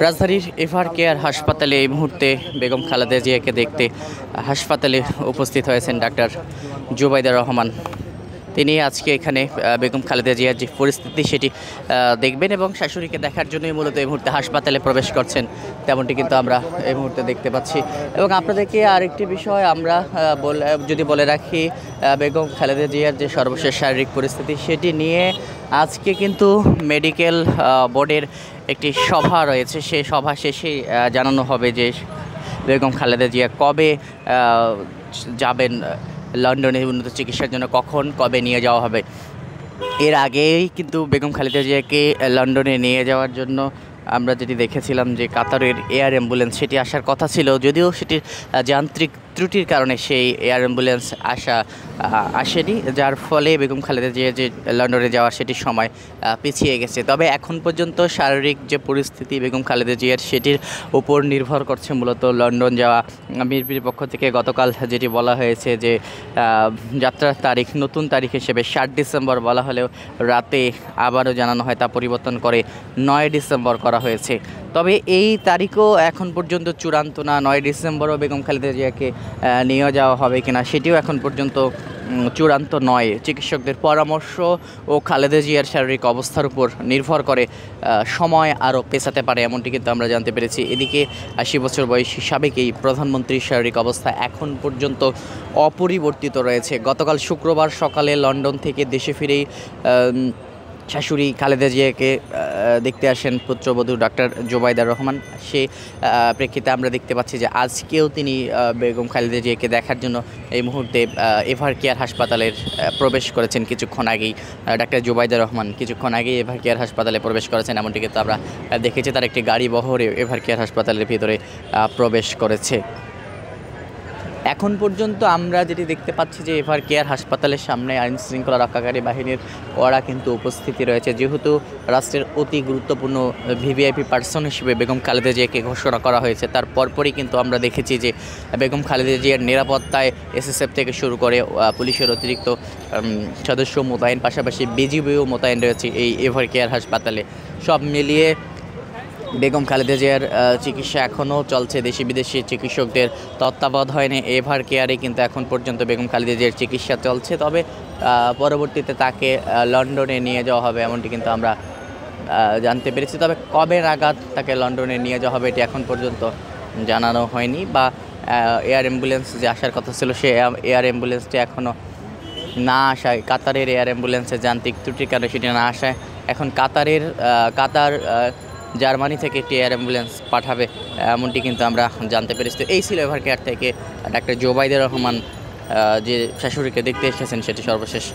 রাজধানীর ever care হাসপাতালে এই মুহূর্তে বেগম খালেদা জিয়াকে দেখতে হাসপাতালে উপস্থিত হয়েছেন ডাক্তার জুবাইদা রহমান। তিনি আজকে এখানে বেগম খালেদা জিয়ার যে পরিস্থিতি সেটি দেখবেন এবং শাশুড়িকে দেখার জন্যই মূলত এই মুহূর্তে হাসপাতালে প্রবেশ করছেন, তেমনটি কিন্তু আমরা এই মুহূর্তে দেখতে পাচ্ছি। এবং আপনাদেরকে আরেকটি বিষয় আমরা যদি বলে রাখি, বেগম খালেদা জিয়ার যে সর্বশেষ শারীরিক পরিস্থিতি সেটি নিয়ে আজকে কিন্তু মেডিকেল বোর্ডের একটি সভা রয়েছে। সেই সভা শেষেই জানানো হবে যে বেগম খালেদা জিয়া কবে যাবেন লন্ডনে উন্নত চিকিৎসার জন্য, কবে নিয়ে যাওয়া হবে। এর আগেই কিন্তু বেগম খালেদা জিয়াকে লন্ডনে নিয়ে যাওয়ার জন্য আমরা যেটি দেখেছিলাম যে কাতারের এয়ার অ্যাম্বুলেন্স সেটি আসার কথা ছিল, যদিও সেটির যান্ত্রিক ত্রুটির কারণে সেই এয়ার অ্যাম্বুলেন্স আসেনি, যার ফলে বেগম খালেদা জিয়া যে লন্ডনে যাওয়ার সেটির সময় পিছিয়ে গেছে। তবে এখন পর্যন্ত শারীরিক যে পরিস্থিতি বেগম খালেদা জিয়ার সেটির উপর নির্ভর করছে মূলত লন্ডন যাওয়া। বিএনপির পক্ষ থেকে গতকাল যেটি বলা হয়েছে যে যাত্রার তারিখ নতুন তারিখ হিসেবে 7 ডিসেম্বর বলা হলেও রাতে আবারও জানানো হয় তা পরিবর্তন করে 9 ডিসেম্বর করা হয়েছে। তবে এই তারিখও এখন পর্যন্ত চূড়ান্ত না। 9 ডিসেম্বরও বেগম খালেদা জিয়াকে নিয়ে যাওয়া হবে কিনা সেটিও এখন পর্যন্ত চূড়ান্ত নয়। চিকিৎসকদের পরামর্শ ও খালেদা জিয়ার শারীরিক অবস্থার উপর নির্ভর করে সময় আরও পেছাতে পারে, এমনটি কিন্তু আমরা জানতে পেরেছি। এদিকে 80 বছর বয়সী সাবেক এই প্রধানমন্ত্রীর শারীরিক অবস্থা এখন পর্যন্ত অপরিবর্তিত রয়েছে। গতকাল শুক্রবার সকালে লন্ডন থেকে দেশে ফিরেই শাশুড়ি খালেদা জিয়াকে দেখতে আসেন পুত্রবধূ ডাক্তার জুবাইদা রহমান। সে প্রেক্ষিতে আমরা দেখতে পাচ্ছি যে আজকেও তিনি বেগম খালেদা জিয়াকে দেখার জন্য এই মুহূর্তে এভার কেয়ার হাসপাতালের প্রবেশ করেছেন। কিছুক্ষণ আগেই ডাক্তার জুবাইদা রহমান কিছুক্ষণ আগেই এভার কেয়ার হাসপাতালে প্রবেশ করেছেন, এমনটি কিন্তু আমরা দেখেছি। তার একটি গাড়ি বহরে এভার কেয়ার হাসপাতালের ভিতরে প্রবেশ করেছে। এখন পর্যন্ত আমরা যেটি দেখতে পাচ্ছি যে এভার কেয়ার হাসপাতালের সামনে আইন শৃঙ্খলা রক্ষাকারী বাহিনীর কড়া কিন্তু উপস্থিতি রয়েছে, যেহেতু রাষ্ট্রের অতি গুরুত্বপূর্ণ ভিভিআইপি পার্সন হিসেবে বেগম খালেদা জিয়াকে ঘোষণা করা হয়েছে। তার পরপরই কিন্তু আমরা দেখেছি যে বেগম খালেদা জিয়ার নিরাপত্তায় এসএসএফ থেকে শুরু করে পুলিশের অতিরিক্ত সদস্য মোতায়েন, পাশাপাশি বিজিবিও মোতায়েন রয়েছে এই এভার কেয়ার হাসপাতালে। সব মিলিয়ে বেগম খালেদা জিয়ার চিকিৎসা এখনও চলছে। দেশি বিদেশি চিকিৎসকদের তত্ত্বাবধানে এভার কেয়ারে কিন্তু এখন পর্যন্ত বেগম খালেদা জিয়ার চিকিৎসা চলছে। তবে পরবর্তীতে তাকে লন্ডনে নিয়ে যাওয়া হবে এমনটি কিন্তু আমরা জানতে পেরেছি। তবে কবে নাগাদ তাকে লন্ডনে নিয়ে যাওয়া হবে এটি এখন পর্যন্ত জানানো হয়নি, বা এয়ার অ্যাম্বুলেন্স যে আসার কথা ছিল সে এয়ার অ্যাম্বুলেন্সটি এখনও না আসায়, কাতারের এয়ার অ্যাম্বুলেন্সের যান্ত্রিক ত্রুটির কারণে সেটি না আসায় এখন কাতার জার্মানি থেকে একটি এয়ার অ্যাম্বুলেন্স পাঠাবে এমনটি কিন্তু আমরা জানতে পেরেছি। তো এই ছিল এভার কেয়ার থেকে ডাক্তার জুবাইদা রহমান যে শাশুড়িকে দেখতে এসেছেন সেটি সর্বশেষ